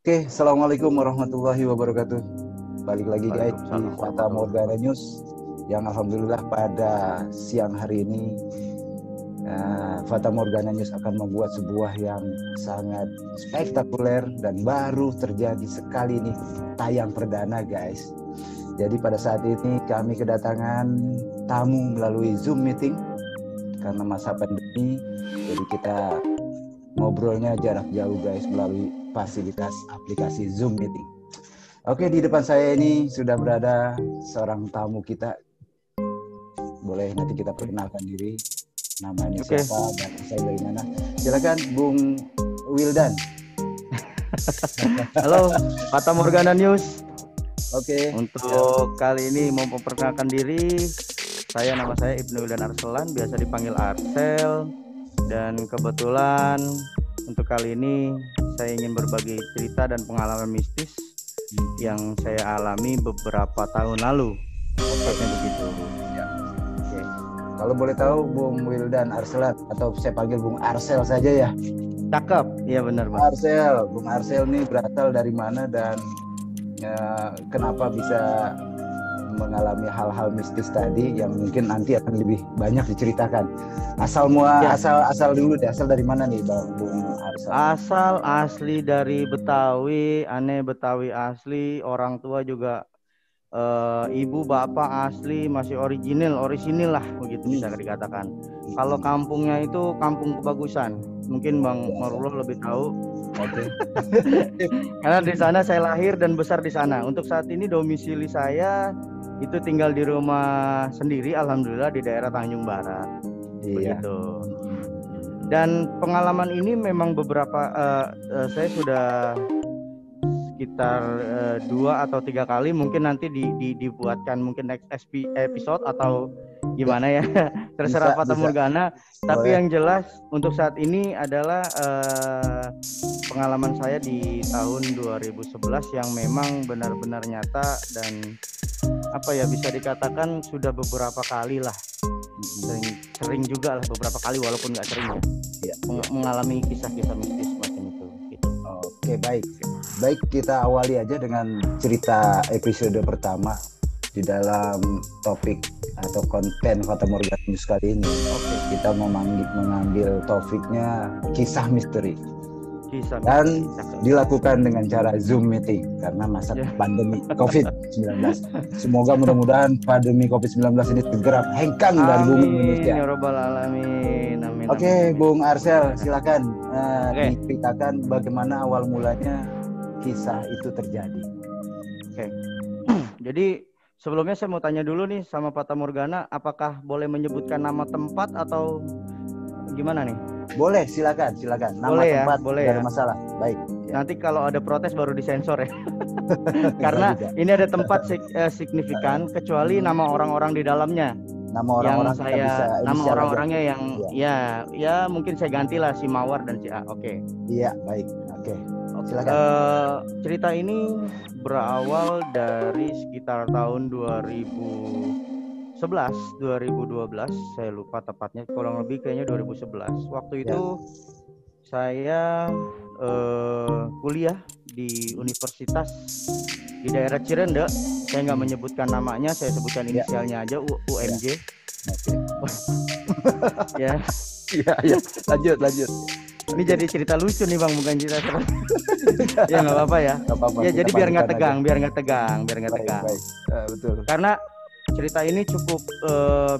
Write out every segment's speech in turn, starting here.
Oke, Assalamualaikum warahmatullahi wabarakatuh. Balik lagi guys di Waalaikumsalam Fata warahmatullahi Morgana wabarakatuh. News yang alhamdulillah pada siang hari ini Fata Morgana News akan membuat sebuah yang sangat spektakuler dan baru terjadi sekali nih, tayang perdana guys. Jadi pada saat ini kami kedatangan tamu melalui Zoom meeting karena masa pandemi. Jadi kita ngobrolnya jarak jauh guys melalui fasilitas aplikasi Zoom meeting. Oke, di depan saya ini sudah berada seorang tamu kita. Boleh nanti kita perkenalkan diri, namanya siapa dan asal dari mana. Silakan Bung Wildan. Halo, Fata Morgana News. Oke. Untuk kali ini mau memperkenalkan diri, nama saya Ibnu Wildan Arselan, biasa dipanggil Arsel. Dan kebetulan untuk kali ini saya ingin berbagi cerita dan pengalaman mistis yang saya alami beberapa tahun lalu. Maksudnya begitu. Ya. Oke. Kalau boleh tahu Bung Wildan Arselan atau saya panggil Bung Arsel saja ya. Cakep, iya benar Bang. Bung Arsel ini berasal dari mana dan kenapa bisa mengalami hal-hal mistis tadi yang mungkin nanti akan lebih banyak diceritakan. Asal dulu deh, asal dari mana nih Bung Arsel? Asal asli dari Betawi, aneh Betawi asli, orang tua juga ibu bapak asli masih orisinil lah begitu bisa dikatakan. Kalau kampungnya itu kampung kebagusan, mungkin Bang Marullah lebih tahu. Oke. Karena di sana saya lahir dan besar di sana. Untuk saat ini domisili saya itu tinggal di rumah sendiri, alhamdulillah di daerah Tanjung Barat. Iya. Begitu. Dan pengalaman ini memang beberapa saya sudah sekitar 2 atau 3 kali mungkin nanti dibuatkan mungkin next episode atau gimana ya terserah Fata Morgana. Tapi yang jelas untuk saat ini adalah pengalaman saya di tahun 2011 yang memang benar-benar nyata dan bisa dikatakan sudah beberapa kali lah, sering juga lah beberapa kali walaupun nggak sering ya, mengalami kisah-kisah mistis macam itu gitu. Oke, baik kita awali aja dengan cerita episode pertama di dalam topik atau konten Fata Morgana News kali ini. Oke, kita mengambil topiknya kisah misteri. Dan dilakukan dengan cara Zoom meeting karena masa pandemi COVID-19. Semoga mudah-mudahan pandemi COVID-19 ini segera hengkang dari bumi Indonesia. Ya Rabbal Alamin. Amin. Oke, Bung Arsel, silakan diceritakan bagaimana awal mulanya kisah itu terjadi. Oke. Jadi sebelumnya saya mau tanya dulu nih sama Fata Morgana, apakah boleh menyebutkan nama tempat atau gimana nih? Boleh, silakan. Nama boleh tempat, ya, boleh tidak ya. ada masalah. Baik. Ya. Nanti kalau ada protes baru disensor ya. Karena ini ada tempat signifikan kecuali nama orang-orang di dalamnya. Nama orang-orangnya yang ya mungkin saya gantilah si Mawar dan si A. Oke. Iya, baik. Oke. Silakan. Cerita ini berawal dari sekitar tahun 2011, 2012, saya lupa tepatnya, kurang lebih kayaknya 2011. Waktu itu saya kuliah di universitas di daerah Cirende. Saya nggak menyebutkan namanya, saya sebutkan inisialnya aja, UMJ. Ya. Iya. Lanjut. Ini jadi cerita lucu nih Bang, bukan cerita serem. Ya nggak apa-apa ya. Ya jadi biar nggak tegang. Baik. Betul. Karena cerita ini cukup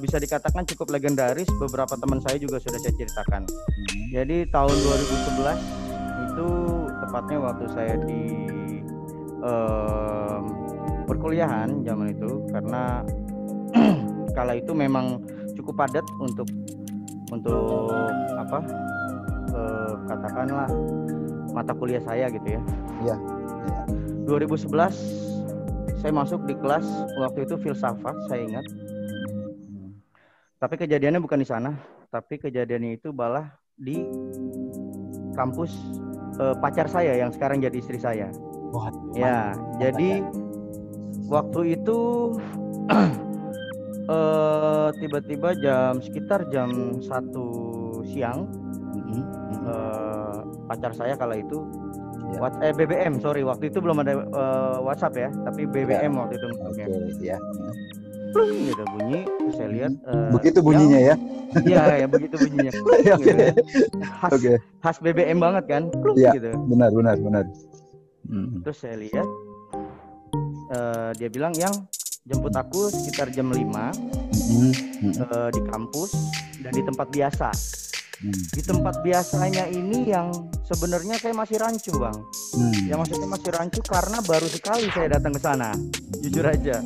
bisa dikatakan cukup legendaris. Beberapa teman saya juga sudah saya ceritakan. Jadi tahun 2011 itu tepatnya waktu saya di perkuliahan zaman itu, karena kala itu memang cukup padat untuk katakanlah mata kuliah saya gitu ya. Iya. 2011 saya masuk di kelas waktu itu filsafat, saya ingat. Tapi kejadiannya bukan di sana, tapi kejadiannya itu malah di kampus pacar saya yang sekarang jadi istri saya. Jadi waktu itu tiba-tiba sekitar jam 1 siang, pacar saya kala itu BBM, sorry, waktu itu belum ada WhatsApp ya, tapi BBM waktu itu. Oke, ya. Plung gitu bunyi, terus saya lihat Begitu bunyinya ya. Iya, ya begitu bunyinya. Plung, gitu kan. Khas BBM banget kan. Plung, ya, gitu. benar. Terus saya lihat dia bilang yang jemput aku sekitar jam 5 di kampus dan di tempat biasa. Di tempat biasanya ini yang sebenarnya saya masih rancu, Bang. Ya maksudnya masih rancu karena baru sekali saya datang ke sana. Jujur aja.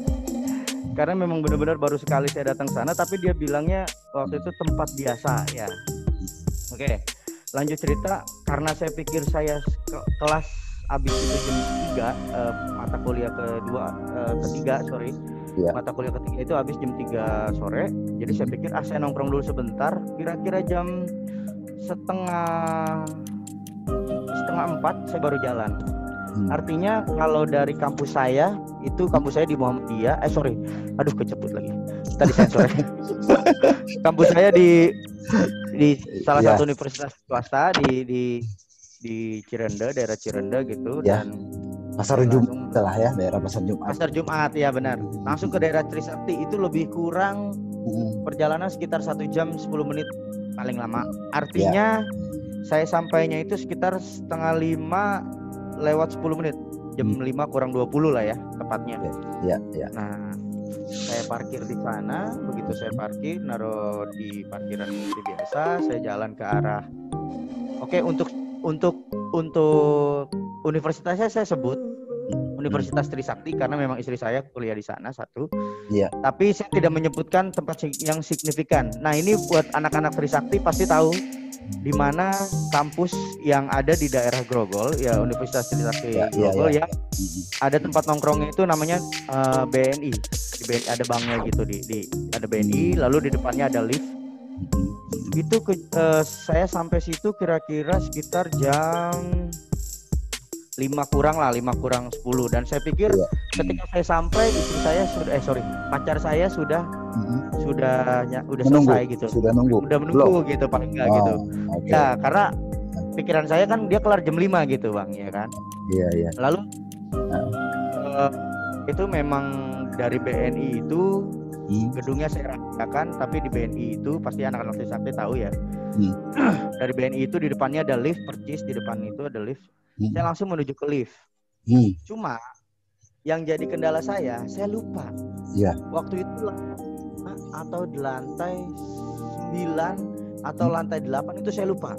Karena memang benar-benar baru sekali saya datang ke sana, tapi dia bilangnya waktu itu tempat biasa ya. Oke, lanjut cerita. Karena saya pikir saya kelas habis itu jam 3, mata kuliah ketiga. Mata kuliah ketiga itu habis jam 3 sore. Jadi saya pikir saya nongkrong dulu sebentar. Kira-kira jam setengah 4 saya baru jalan. Artinya kalau dari kampus saya di Muhammadiyah. Keceput lagi. Tadi sensor. Kampus saya di salah satu universitas swasta di Cirende, daerah Cirende gitu dan Pasar Jumat lah ya, daerah Pasar Jumat. Pasar Jumat ya benar. Langsung ke daerah Trisakti itu lebih kurang perjalanan sekitar 1 jam 10 menit paling lama. Artinya saya sampainya itu sekitar setengah 5 lewat 10 menit. Jam 5 kurang 20 lah ya tepatnya. Ya. Nah, saya parkir di sana. Begitu saya parkir, naruh di parkiran seperti biasa, saya jalan ke arah. Oke, untuk universitasnya saya sebut Universitas Trisakti karena memang istri saya kuliah di sana satu. Tapi saya tidak menyebutkan tempat yang signifikan. Nah, ini buat anak-anak Trisakti pasti tahu di mana kampus yang ada di daerah Grogol ya, Universitas Trisakti Grogol ya. Ada tempat nongkrongnya itu namanya BNI. Di BNI ada banknya gitu ada BNI, lalu di depannya ada lift. Itu saya sampai situ kira-kira sekitar jam 5 kurang 10 dan saya pikir ketika saya sampai istri saya pacar saya sudah menunggu, selesai gitu. Sudah menunggu gitu paling enggak gitu. Okay. Ya, karena pikiran saya kan dia kelar jam 5 gitu, Bang, ya kan? Iya. Lalu itu memang dari BNI itu gedungnya saya rasakan, tapi di BNI itu pasti anak-anak Trisakti tahu ya. Dari BNI itu di depannya ada lift, percis di depan itu ada lift. Saya langsung menuju ke lift. Cuma yang jadi kendala saya lupa. Waktu itu atau di lantai 9 atau lantai 8 itu saya lupa.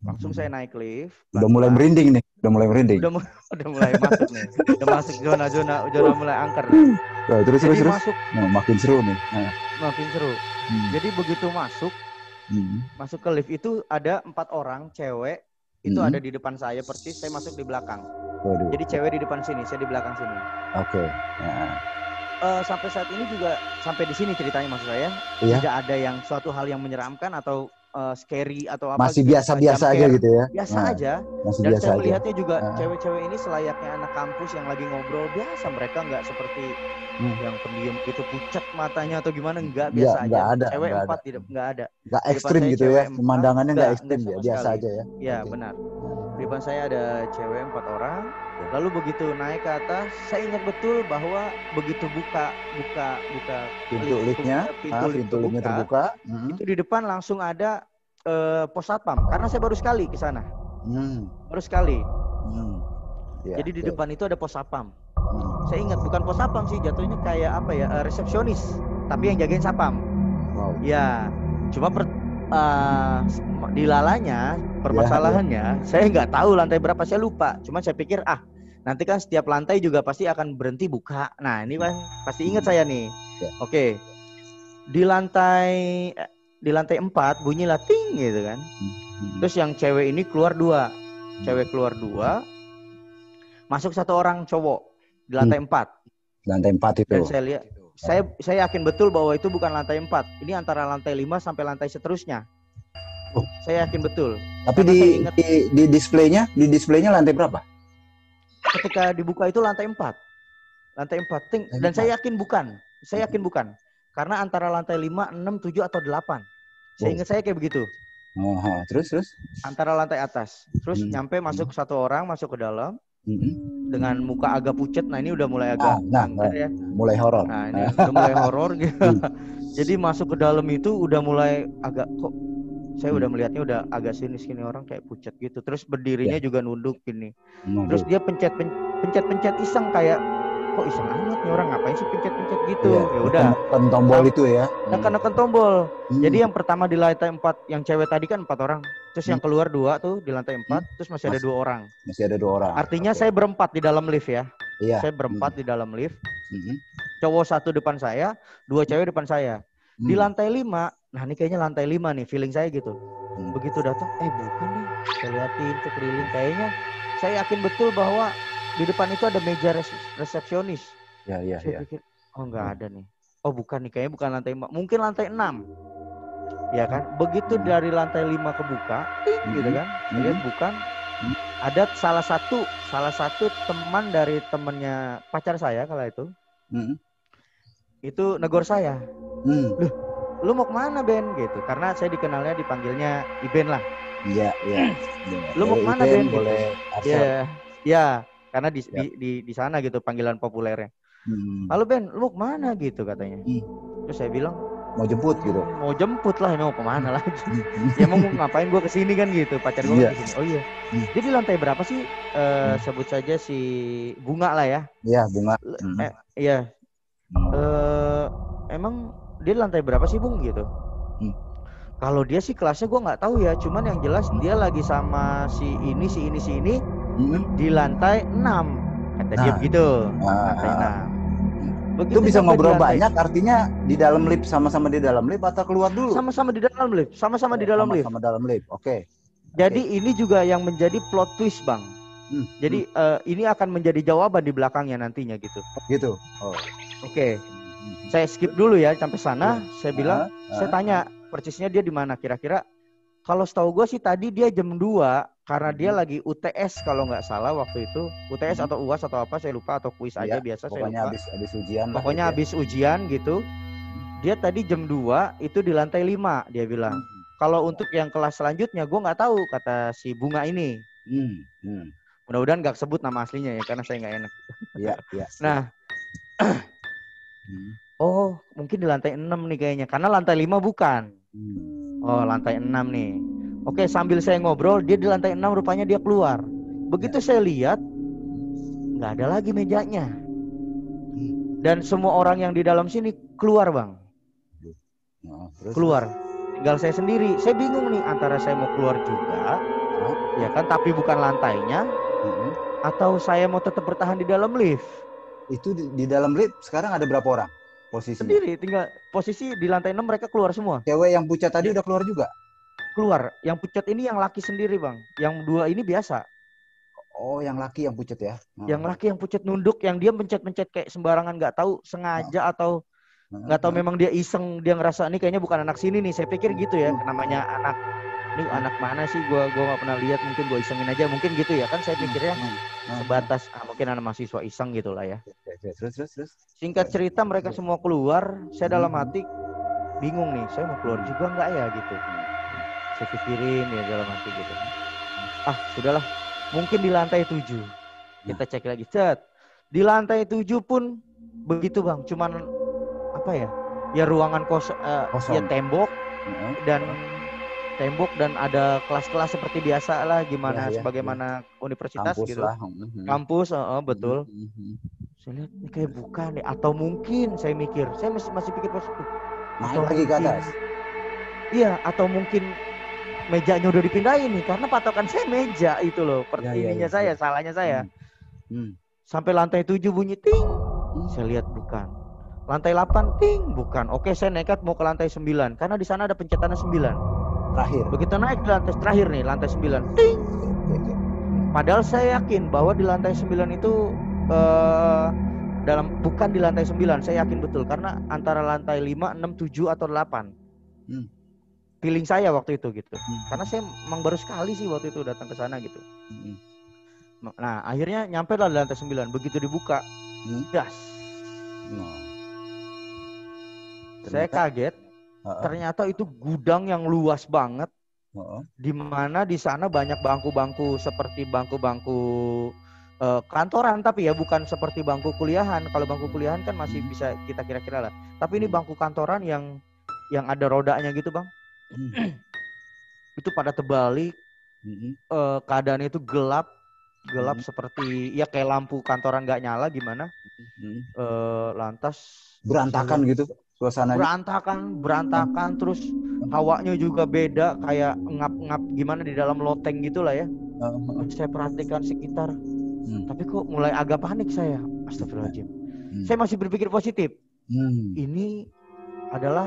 Langsung saya naik lift. Udah mulai merinding nih. Udah mulai masuk nih. Udah masuk zona mulai angker. Terus masuk. Makin seru nih. Makin seru. Jadi begitu masuk ke lift itu ada 4 orang cewek. Itu ada di depan saya persis, saya masuk di belakang. Jadi cewek di depan sini, saya di belakang sini. Oke. Sampai saat ini juga sampai di sini ceritanya maksud saya. Tidak ada yang suatu hal yang menyeramkan atau scary atau apa. Masih biasa-biasa aja gitu ya. Biasa aja. Masih dan biasa saya aja. Melihatnya juga cewek-cewek ini selayaknya anak kampus yang lagi ngobrol biasa. Mereka nggak seperti yang pendiam gitu, pucat matanya atau gimana, nggak biasa aja. Ada, cewek 4 nggak ada. Nggak ekstrim gitu ya. Pemandangannya nggak ekstrim ya, biasa sekali. aja ya. Iya, benar. Di depan saya ada cewek 4 orang. Lalu begitu naik ke atas, saya ingat betul bahwa begitu buka pintu liftnya terbuka. Itu di depan langsung ada pos satpam. Karena saya baru sekali ke sana. Baru sekali. Jadi di depan itu ada pos satpam. Saya ingat bukan pos satpam sih, jatuhnya kayak apa ya, resepsionis, tapi yang jagain satpam. Ya, cuma dilalanya permasalahannya saya nggak tahu lantai berapa, saya lupa. Cuma saya pikir nanti kan setiap lantai juga pasti akan berhenti buka. Nah ini kan pasti ingat saya nih. Oke. Di lantai 4 bunyi ting gitu kan. Terus yang cewek ini keluar 2. Cewek keluar 2. Masuk 1 orang cowok di lantai 4. Lantai 4 itu. Dan saya lihat, saya yakin betul bahwa itu bukan lantai 4. Ini antara lantai 5 sampai lantai seterusnya. Saya yakin betul. Tapi di displaynya lantai berapa? Ketika dibuka itu lantai 4. Lantai 4 ting. Dan saya yakin bukan. Karena antara lantai 5, 6, 7 atau 8. Saya ingat saya kayak begitu. Terus. antara lantai atas. Terus nyampe masuk satu orang masuk ke dalam dengan muka agak pucet. Nah ini udah mulai agak ya. Mulai horor. Nah ini udah mulai horor gitu. Jadi masuk ke dalam itu udah mulai agak kok saya udah melihatnya udah agak sinis gini, orang kayak pucat gitu. Terus berdirinya juga nunduk gini. Terus dia pencet iseng kayak kok iseng amat nih orang, ngapain sih pencet gitu. Ya udah. Neken tombol itu ya. Neken tombol. Jadi yang pertama di lantai 4 yang cewek tadi kan 4 orang. Terus yang keluar 2 tuh di lantai 4, terus masih ada 2 orang. Masih ada 2 orang. Artinya saya berempat di dalam lift ya. Iya. Saya berempat di dalam lift. Cowok 1 depan saya, 2 cewek depan saya. Di lantai 5, nah ini kayaknya lantai 5 nih, feeling saya gitu. Begitu datang, bukan nih. Saya liatin sekeliling, kayaknya saya yakin betul bahwa di depan itu ada meja resepsionis. Iya. Saya pikir, oh nggak ada nih. Oh bukan nih, kayaknya bukan lantai 5, mungkin lantai 6. Ya kan? Begitu dari lantai 5 kebuka, gitu kan? Saya lihat bukan. Ada salah satu teman dari temennya pacar saya kala itu. Itu negor saya. Loh, lu mau kemana Ben gitu? Karena saya dikenalnya dipanggilnya Iben lah. Iya. Lu mau kemana Ben? Boleh. Iya, karena di sana gitu panggilan populernya. Halo Ben, lu mau kemana gitu katanya. Terus saya bilang mau jemput gitu. Mau jemput lah, emang mau kemana lagi? Ya mau ngapain gue kesini kan gitu, pacar gue kesini. Oh iya. Jadi lantai berapa sih? Sebut saja si Bunga lah ya. Iya Bunga. Iya. Emang dia lantai berapa sih Bung gitu? Kalau dia sih kelasnya gue nggak tahu ya, cuman yang jelas dia lagi sama si ini di lantai 6 kata dia begitu. Lantai 6. Begitu itu bisa ngobrol banyak, artinya di dalam lift sama-sama di dalam lift atau keluar dulu? Sama-sama di dalam lift, sama-sama di dalam lift. Sama dalam lift, oke. Jadi ini juga yang menjadi plot twist Bang. Jadi ini akan menjadi jawaban di belakangnya nantinya gitu. Gitu. Oke. Saya skip dulu ya sampai sana. Saya bilang, saya tanya persisnya dia di mana kira-kira. Kalau setahu gue sih tadi dia jam 2 karena dia lagi UTS kalau nggak salah waktu itu. UTS atau UAS atau apa saya lupa, atau kuis aja biasa saya lupa. Habis ujian. Pokoknya habis ujian gitu. Dia tadi jam 2 itu di lantai 5 dia bilang. Kalau untuk yang kelas selanjutnya gue nggak tahu kata si Bunga ini. Mudah-mudahan nggak sebut nama aslinya ya karena saya nggak enak. Iya. Nah, oh mungkin di lantai 6 nih kayaknya karena lantai 5 bukan. Oh lantai 6 nih. Oke, sambil saya ngobrol dia di lantai 6 rupanya dia keluar. Begitu saya lihat nggak ada lagi mejanya. Dan semua orang yang di dalam sini keluar Bang. Keluar. Tinggal saya sendiri. Saya bingung nih antara saya mau keluar juga ya kan tapi bukan lantainya atau saya mau tetap bertahan di dalam lift. Itu di dalam lift sekarang ada berapa orang posisinya? Sendiri, tinggal posisi di lantai 6 mereka keluar semua. Cewek yang pucat tadi udah keluar juga? Keluar. Yang pucat ini yang laki sendiri Bang. Yang 2 ini biasa. Oh yang laki yang pucat ya? Yang laki yang pucat nunduk, yang dia pencet-pencet kayak sembarangan, nggak tahu sengaja atau nggak tahu memang dia iseng, dia ngerasa ini kayaknya bukan anak sini nih. Saya pikir gitu ya, namanya anak. Ini anak mana sih? Gua nggak pernah lihat, mungkin gua isengin aja, mungkin gitu ya kan saya pikirnya sebatas mungkin anak mahasiswa iseng gitulah ya. Terus. Singkat cerita mereka semua keluar, saya dalam hati bingung nih, saya mau keluar juga nggak ya gitu. Saya pikirin ya dalam hati gitu. Sudahlah, mungkin di lantai 7. Kita cek lagi, set. Di lantai 7 pun begitu Bang, cuman apa ya? Ya ruangan kosong. Ya tembok dan ada kelas-kelas seperti biasa lah, gimana sebagaimana universitas kampus gitu lah. Kampus betul. Saya lihat ini kayak bukan deh, atau mungkin saya mikir, saya masih pikir positif naik lagi ke atas. Iya, atau mungkin mejanya udah dipindahin nih karena patokan saya meja itu loh, salahnya saya. Sampai lantai 7 bunyi ting. Saya lihat bukan. Lantai 8 ting, bukan. Oke, saya nekat mau ke lantai 9 karena di sana ada pencetannya 9. Terakhir. Begitu naik di lantai terakhir nih, lantai 9. Ting. Padahal saya yakin bahwa di lantai 9 itu bukan di lantai 9, saya yakin betul karena antara lantai 5, 6, 7 atau 8. Feeling saya waktu itu gitu. Karena saya memang baru sekali sih waktu itu datang ke sana gitu. Nah, akhirnya nyampe lah di lantai 9. Begitu dibuka, gas. Saya kaget. Ternyata itu gudang yang luas banget. di mana di sana banyak bangku-bangku seperti bangku-bangku kantoran, tapi ya bukan seperti bangku kuliahan. Kalau bangku kuliahan kan masih bisa kita kira-kira lah. Tapi ini bangku kantoran yang ada rodanya gitu, Bang. Itu pada terbalik. Keadaan itu gelap seperti ya kayak lampu kantoran nggak nyala gimana. Lantas berantakan gitu suasananya. Berantakan terus hawanya juga beda, kayak ngap-ngap gimana di dalam loteng gitulah ya. Saya perhatikan sekitar. Tapi kok mulai agak panik saya. Astagfirullahaladzim. Saya masih berpikir positif. Ini adalah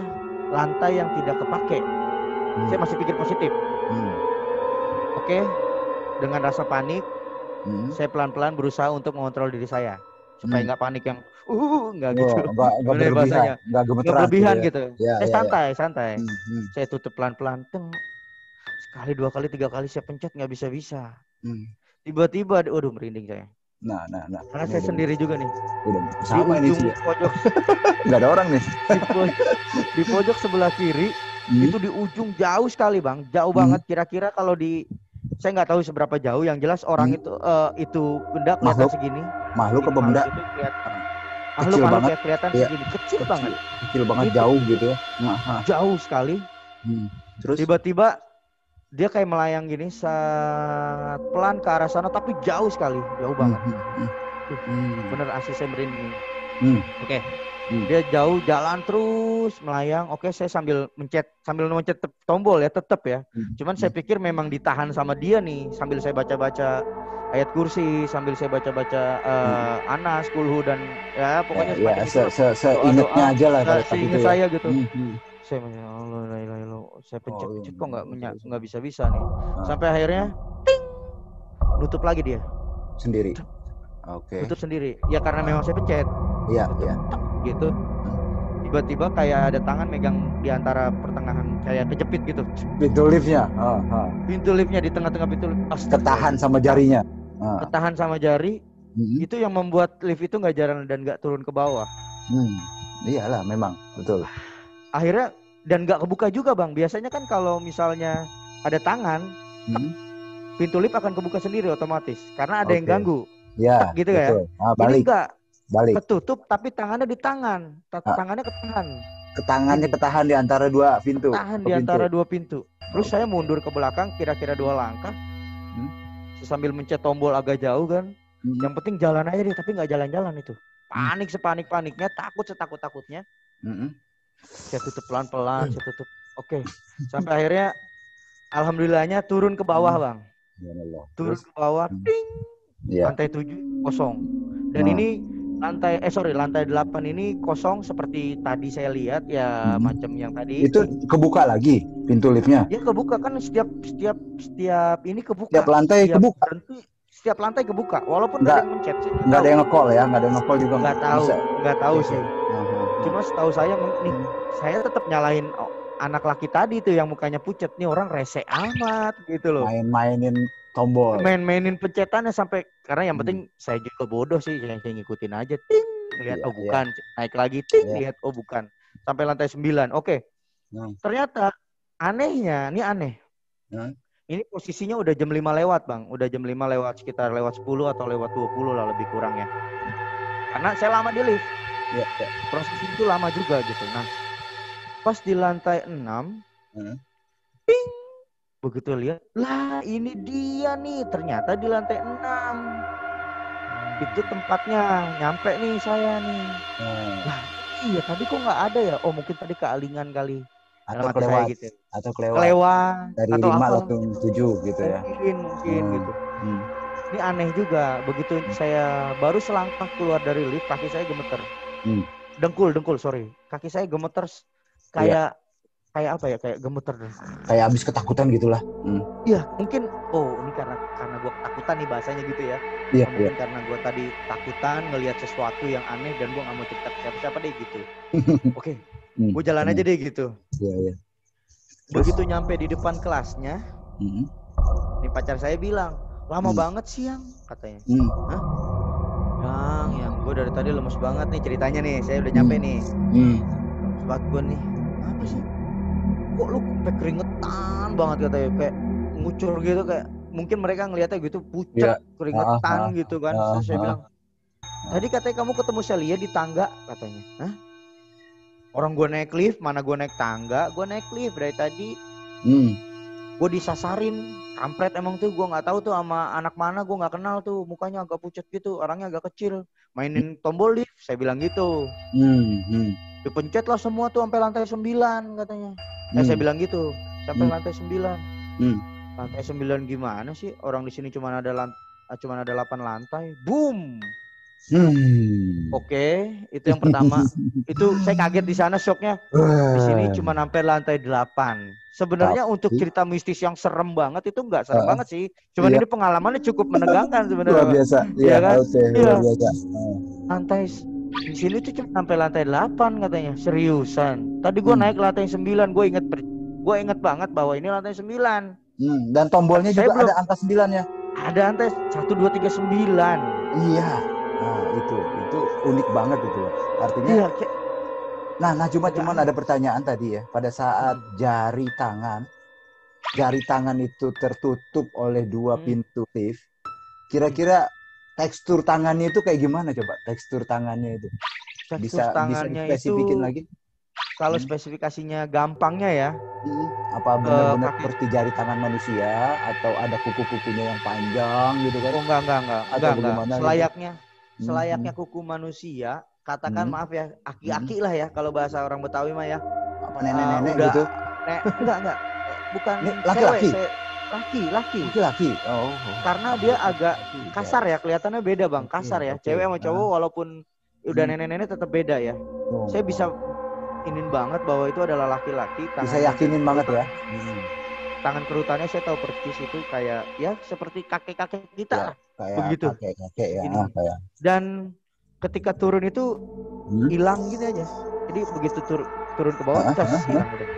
lantai yang tidak kepake. Saya masih pikir positif. Oke. Dengan rasa panik, saya pelan-pelan berusaha untuk mengontrol diri saya supaya nggak panik yang nggak gitu. Nggak berlebihan, nggak berlebihan gitu. Ya, saya santai. Saya tutup pelan-pelan. Sekali, 2 kali, 3 kali saya pencet nggak bisa. Tiba-tiba, waduh merinding saya. Nah. Karena saya sendiri juga nih. Udah sama di ini sih. Pojok. Nggak ada orang nih. Di pojok sebelah kiri, itu di ujung jauh sekali, Bang. Jauh banget. Kira-kira kalau saya nggak tahu seberapa jauh. Yang jelas orang itu benda kelihatan segini. Makhluk apa benda? Makhluk kelihatan segini. Kecil banget. Kecil banget, jauh gitu ya. Jauh sekali. Terus tiba-tiba dia kayak melayang gini, sangat pelan ke arah sana, tapi jauh sekali, jauh banget. Bener asli saya merinding. Oke. Dia jauh, jalan terus melayang. Oke, saya sambil mencet tombol ya, tetap ya. Cuman saya pikir memang ditahan sama dia nih, sambil saya baca-baca ayat kursi, sambil saya baca-baca Anas, Kulhu, dan ya pokoknya seingatnya aja lah. Seingat saya gitu. Saya Allah, saya pencet kok nggak bisa nih. Sampai akhirnya ting, nutup lagi dia sendiri. Oke. Tutup sendiri. Ya karena memang saya pencet. Iya. Gitu. Tiba-tiba kayak ada tangan megang di antara pertengahan, kayak kejepit gitu. Pintu liftnya. Pintu liftnya di tengah-tengah pintu lift. Ketahan sama jarinya. Ketahan sama jari. Itu yang membuat lift itu nggak jalan dan nggak turun ke bawah. Iyalah, memang betul. Akhirnya dan nggak kebuka juga, Bang. Biasanya kan kalau misalnya ada tangan, pintu lift akan kebuka sendiri otomatis karena ada yang ganggu. Ya, gitu ya. Balik. Ini enggak. Balik. Ketutup tapi tangannya di tangan. Tangannya ketahan. Tangannya ketahan di antara dua pintu. Antara dua pintu. Terus saya mundur ke belakang kira-kira 2 langkah. Sambil mencet tombol agak jauh kan. Yang penting jalan aja deh, tapi nggak jalan-jalan itu. Panik sepanik-paniknya, takut setakut-takutnya. Saya tutup pelan-pelan, saya tutup. Oke. Sampai akhirnya alhamdulillahnya turun ke bawah, Bang. Turun ke bawah, ding. Lantai 7 kosong. Dan ini lantai 8 ini kosong seperti tadi saya lihat ya, macam yang tadi. Itu kebuka lagi pintu liftnya? Ya kebuka kan, setiap ini kebuka. Setiap lantai kebuka. Berhenti, setiap lantai kebuka walaupun nggak ada yang mencet. Nggak ada yang nge-call ya, nggak ada yang nge-call juga. Nggak tahu sih. Cuma setahu saya nih, saya tetap nyalain anak laki tadi tuh yang mukanya pucet, nih orang rese amat gitu loh. Mainin tombol. Mainin pencetannya sampai, karena yang penting saya juga bodoh sih, yang saya ngikutin aja, ting, lihat bukan, naik lagi, ting, lihat bukan, sampai lantai 9. Oke. Ternyata anehnya, ini aneh. Ini posisinya udah jam 5 lewat, Bang. Udah jam 5 lewat, sekitar lewat 10 atau lewat 20 lah lebih kurang ya. Karena saya lama di lift. Proses itu lama juga gitu. Nah, pas di lantai 6, ping, begitu lihat, lah ini dia nih, ternyata di lantai 6. Itu tempatnya, nyampe nih saya nih. Lah, iya tadi kok nggak ada ya? Oh mungkin tadi kealingan kali. Atau kelewat, gitu. Atau kelewat dari atau 5 langsung 7 gitu ya. Mungkin gitu. Ini aneh juga. Begitu saya baru selangkah keluar dari lift, kaki saya gemeter. Dengkul, sorry. Kaki saya gemeter kayak apa ya? Kayak gemeter. Kayak habis ketakutan gitulah. Iya, mungkin ini karena gue ketakutan nih bahasanya gitu ya. Mungkin karena gue tadi takutan ngelihat sesuatu yang aneh dan gue nggak mau cerita ke siapa-siapa deh gitu. Oke. Gue jalan aja deh gitu. Iya. Begitu nyampe di depan kelasnya, ini pacar saya bilang, lama banget sih yang, katanya. Hah? Yang gue dari tadi lemes banget nih ceritanya nih, saya udah nyampe nih. Lemes banget gue nih, apa sih? kok lu sampai keringetan banget katanya, kayak ngucur gitu, kayak mungkin mereka ngeliatnya gitu pucat, keringetan gitu kan. Saya bilang, tadi katanya kamu ketemu Celia di tangga katanya. Hah? Orang gue naik lift, mana gue naik tangga, gue naik lift dari tadi. Gue disasarin, kampret emang tuh, gue nggak tahu tuh sama anak mana, gue nggak kenal tuh, mukanya agak pucat gitu, orangnya agak kecil, mainin tombol lift, saya bilang gitu. Dipencet lah semua tuh sampai lantai 9 katanya. Saya bilang gitu, sampai lantai 9. Lantai 9 gimana sih? Orang di sini cuma ada 8 lantai. Boom. Oke, itu yang pertama. Itu saya kaget di sana, shocknya. Di sini cuma sampai lantai 8. Sebenarnya untuk cerita mistis yang serem banget itu nggak serem banget sih. Cuman ini pengalamannya cukup menegangkan sebenarnya. Luar biasa. Iya kan? Luar biasa. Lantai di sini tuh cuma sampai lantai 8 katanya. Seriusan. Tadi gue naik lantai 9, gue inget banget bahwa ini lantai 9. Dan tombolnya juga ada angka 9 ya. Ada lantai 1 2 3 9. Iya. Nah, itu unik banget itu. Artinya iya, Nah, cuman ada pertanyaan tadi ya. Pada saat jari tangan itu tertutup oleh 2 pintu lift, kira-kira tekstur tangannya itu kayak gimana coba? Tekstur tangannya itu. Bisa dispesifikin lagi? Kalau spesifikasinya gampangnya ya. Apa benar-benar seperti jari tangan manusia atau ada kuku-kukunya yang panjang gitu kan? Oh, enggak. Selayaknya kuku manusia. Katakan maaf ya, aki-aki lah ya kalau bahasa orang Betawi mah ya. Apa nenek-nenek gitu? Enggak. Bukan laki-laki. Laki-laki. Oh. Karena dia agak kasar ya, kelihatannya beda Bang, kasar ya. Cewek sama cowok walaupun udah nenek-nenek tetap beda ya. Saya bisa inin banget bahwa itu adalah laki-laki. Bisa yakinin banget ya. Tangan kerutannya saya tahu persis itu kayak ya seperti kakek-kakek kita. Kayak begitu. Kakek ya. Kayak. Dan ketika turun itu hilang gitu aja. Jadi begitu turun ke bawah kita hilang udah.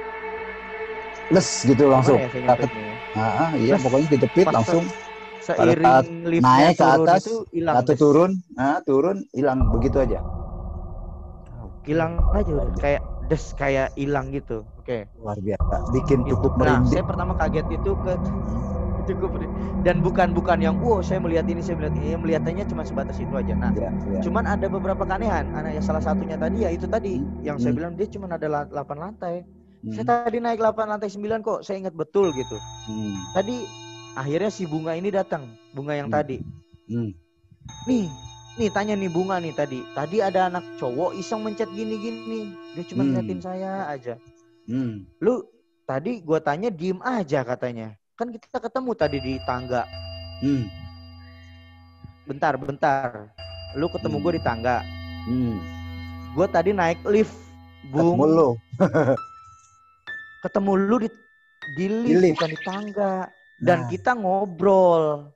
Les gitu langsung. Iya pokoknya ditepit langsung. Seiring liftnya naik ke atas itu hilang. Atau turun hilang begitu aja. Hilang aja udah kayak hilang gitu. Oke. Luar biasa. Bikin cukup merinding. Saya pertama kaget itu cukup, dan bukan yang saya melihat ini, melihatnya cuma sebatas itu aja. Nah, cuman ada beberapa keanehan. Salah satunya tadi ya itu tadi yang saya bilang dia cuma ada 8 lantai. Saya tadi naik 8 lantai 9 kok, saya ingat betul gitu. Tadi akhirnya si bunga ini datang, bunga yang tadi. Nih tanya nih bunga nih tadi. Tadi ada anak cowok iseng mencet gini-gini. Dia cuma ngeliatin saya aja. Lu tadi gua tanya diem aja katanya. Kan kita ketemu tadi di tangga. Bentar. Lu ketemu gue di tangga. Gue tadi naik lift, Bung. Ketemu lu. Ketemu lu di lift, bukan di tangga. Dan kita ngobrol.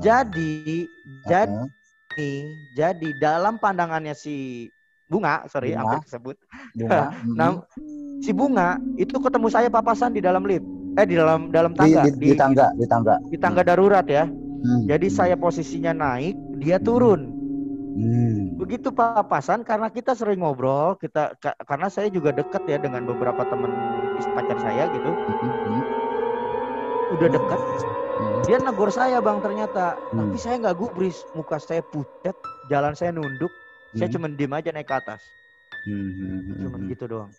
Jadi dalam pandangannya si Bunga, hampir disebut. Nah, si Bunga itu ketemu saya papasan di dalam lift. Di dalam tangga. Di tangga. Di tangga darurat ya. Jadi saya posisinya naik, dia turun. Begitu papasan karena kita sering ngobrol, karena saya juga dekat ya dengan beberapa teman pacar saya gitu. Udah dekat. Dia negor saya Bang ternyata. Tapi saya nggak gubris, muka saya pucat, jalan saya nunduk. Saya cuma diem aja naik ke atas. Cuman gitu doang.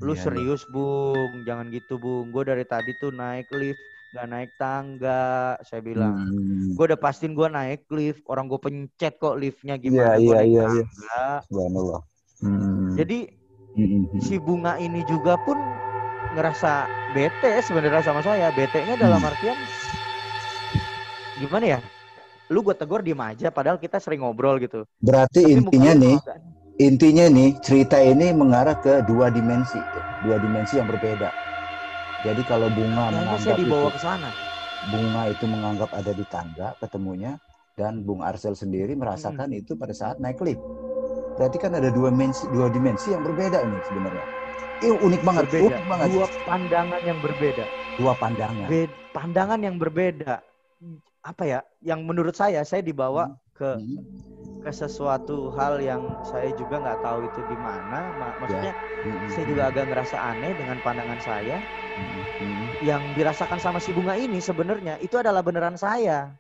Lu serius Bung, jangan gitu Bung. Gue dari tadi tuh naik lift, gak naik tangga. Saya bilang, gue udah pastiin gue naik lift. Orang gue pencet kok liftnya gimana. Iya. Subhanallah. Jadi si Bunga ini juga pun ngerasa bete sebenarnya sama saya. Bete-nya dalam artian gimana ya? Lu gue tegur diem aja, padahal kita sering ngobrol gitu. Berarti intinya nih cerita ini mengarah ke 2 dimensi yang berbeda. Jadi kalau Bunga menganggap dibawa ke sana. Bunga itu menganggap ada di tangga ketemunya, dan Bung Arsel sendiri merasakan itu pada saat naik lift. Berarti kan ada 2 dimensi yang berbeda ini sebenarnya. Unik banget. Dua pandangan yang berbeda. Pandangan yang berbeda. Apa ya? Yang menurut saya dibawa ke ke sesuatu hal yang saya juga nggak tahu itu di mana. Maksudnya saya juga agak ngerasa aneh dengan pandangan saya. Yang dirasakan sama si bunga ini sebenarnya itu adalah beneran saya.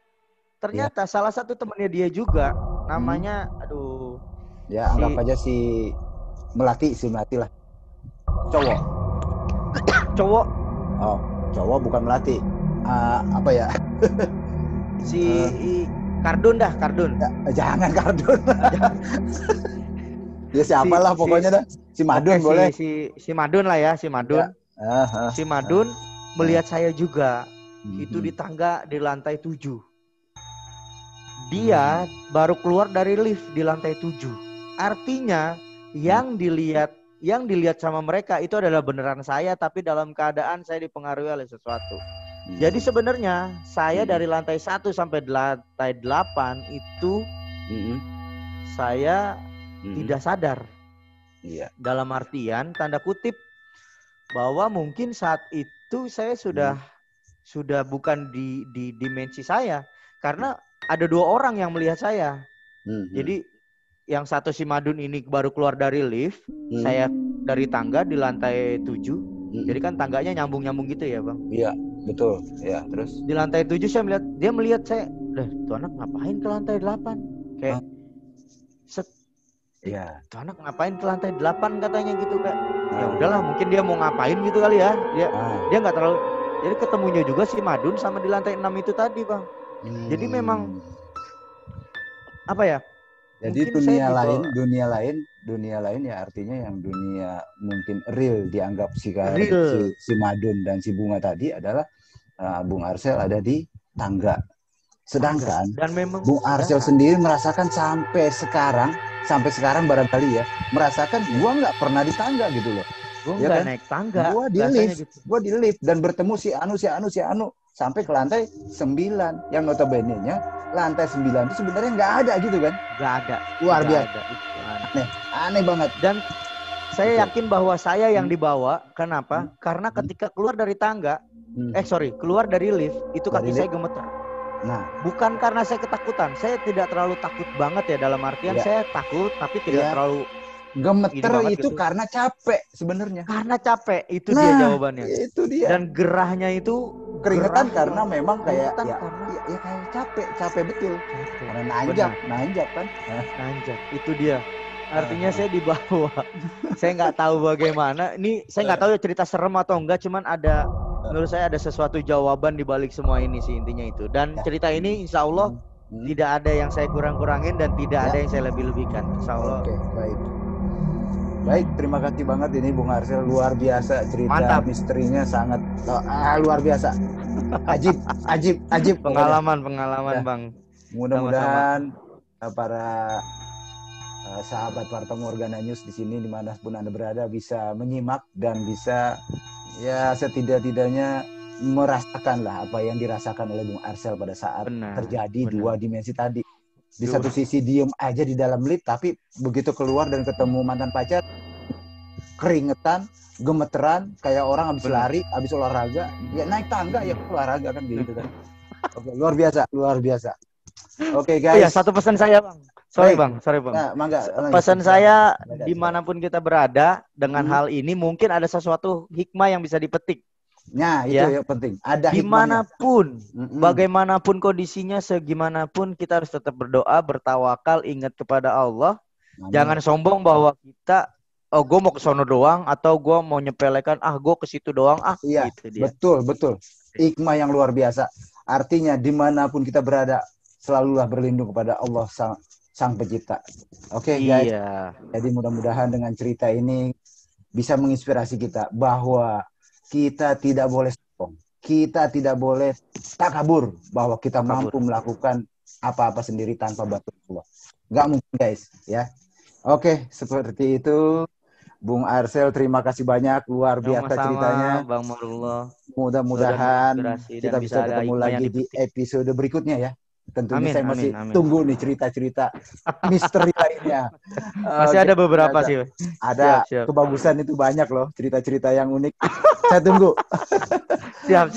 Ternyata salah satu temannya dia juga, namanya, aduh. Ya anggap aja si Melati lah. Cowok. Oh, cowok bukan Melati. Apa ya? Si Kardun. Ya, jangan Kardun. Ya siapalah pokoknya dah. Si Madun boleh. Si Madun lah ya, si Madun. Ya. Si Madun melihat saya juga. Itu di tangga di lantai 7. Dia baru keluar dari lift di lantai 7. Artinya yang dilihat sama mereka itu adalah beneran saya, tapi dalam keadaan saya dipengaruhi oleh sesuatu. Jadi sebenarnya saya dari lantai 1 sampai lantai 8 itu saya tidak sadar. Dalam artian tanda kutip bahwa mungkin saat itu saya sudah bukan di dimensi saya, karena ada 2 orang yang melihat saya. Jadi yang satu si Madun ini baru keluar dari lift, saya dari tangga di lantai 7. Jadi kan tangganya nyambung-nyambung gitu ya, Bang? Iya, betul. Ya, terus di lantai 7 saya melihat saya, tuh anak ngapain ke lantai 8? Kayak tuh anak ngapain ke lantai 8 katanya gitu, Kak. Ya udahlah, mungkin dia mau ngapain gitu kali ya. Dia enggak terlalu. Jadi ketemunya juga si Madun sama di lantai 6 itu tadi, Bang. Jadi memang apa ya? Jadi dunia lain ya, artinya yang dunia mungkin real dianggap si Madun dan si Bunga tadi adalah Bung Arsel ada di tangga. Sedangkan dan memang Bung Arsel sendiri merasakan sampai sekarang barangkali ya, merasakan gua nggak pernah di tangga gitu loh. Gua nggak naik tangga. Gua di lift dan bertemu si Anu sampai ke lantai 9 yang notabene-nya lantai 9 itu sebenarnya nggak ada gitu kan? Nggak ada. Luar biasa. Aneh banget. Dan saya yakin bahwa saya yang dibawa. Kenapa? Karena ketika keluar dari tangga, keluar dari lift, itu kaki saya gemeter. Nah, bukan karena saya ketakutan. Saya tidak terlalu takut banget ya, dalam artian saya takut tapi tidak terlalu gemeter itu gitu. Karena capek sebenarnya. Karena capek, itu dia jawabannya. Itu dia. Dan gerahnya itu keringetan karena memang kayak kayak capek betul. Karena nanjak kan. Nanjak, itu dia. Artinya saya dibawa. Saya nggak tahu bagaimana. Ini saya nggak tahu ya cerita serem atau enggak, cuman ada menurut saya ada sesuatu jawaban di balik semua ini sih, intinya itu. Dan cerita ini insya Allah tidak ada yang saya kurang-kurangin dan tidak ada yang saya lebih-lebihkan. Insya Allah. Oke, baik, terima kasih banget ini Bung Arsel, luar biasa cerita. Mantap. Misterinya sangat luar biasa. Ajib. Pengalaman Bang. Mudah-mudahan para sahabat Warta Morgana News di sini dimanapun Anda berada bisa menyimak dan bisa ya setidak-tidaknya merasakan lah apa yang dirasakan oleh Bung Arsel pada saat terjadi 2 dimensi tadi. Di satu sisi diem aja di dalam lift, tapi begitu keluar dan ketemu mantan pacar, keringetan, gemeteran, kayak orang habis lari, habis olahraga, ya naik tangga ya olahraga kan gitu kan. Oke, luar biasa. Oke, guys. Iya, satu pesan saya, Bang. Sorry Bang. Nah, pesan saya dimanapun kita berada dengan hal ini mungkin ada sesuatu hikmah yang bisa dipetik. Nah, itu yang penting. Ada dimanapun, bagaimanapun kondisinya, segimanapun kita harus tetap berdoa, bertawakal, ingat kepada Allah. Jangan sombong bahwa kita, gue mau ke sono doang, atau gue mau nyepelekan, gue ke situ doang, Iya, gitu dia. Betul. Hikmah yang luar biasa. Artinya dimanapun kita berada, selalulah berlindung kepada Allah Sang Pencipta. Oke, guys. Jadi mudah-mudahan dengan cerita ini bisa menginspirasi kita bahwa kita tidak boleh sombong. Kita tidak boleh takabur bahwa kita mampu melakukan apa-apa sendiri tanpa bantuan Allah. Nggak mungkin, guys, ya. Oke, seperti itu. Bung Arsel, terima kasih banyak, luar biasa ceritanya. Bang Marullah. Mudah-mudahan kita bisa ketemu lagi di episode berikutnya ya. Tentunya saya masih tunggu nih cerita-cerita misteri lainnya. Masih ada beberapa sih. Ada. Siap. Kebagusan itu banyak loh, cerita-cerita yang unik. Saya tunggu. Siap.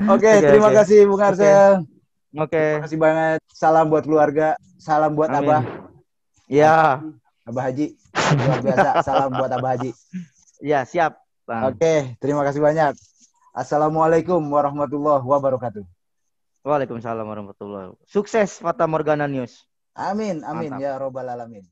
Oke, terima kasih Bung Arsel. Terima kasih banget. Salam buat keluarga, salam buat Abah. Ya, Abah Haji. Luar biasa. Salam buat Abah Haji. ya siap, Bang. Oke, terima kasih banyak. Assalamualaikum warahmatullahi wabarakatuh. Waalaikumsalam warahmatullahi wabarakatuh. Sukses Fata Morgana News. Amin, amin Mantap. ya robbal alamin.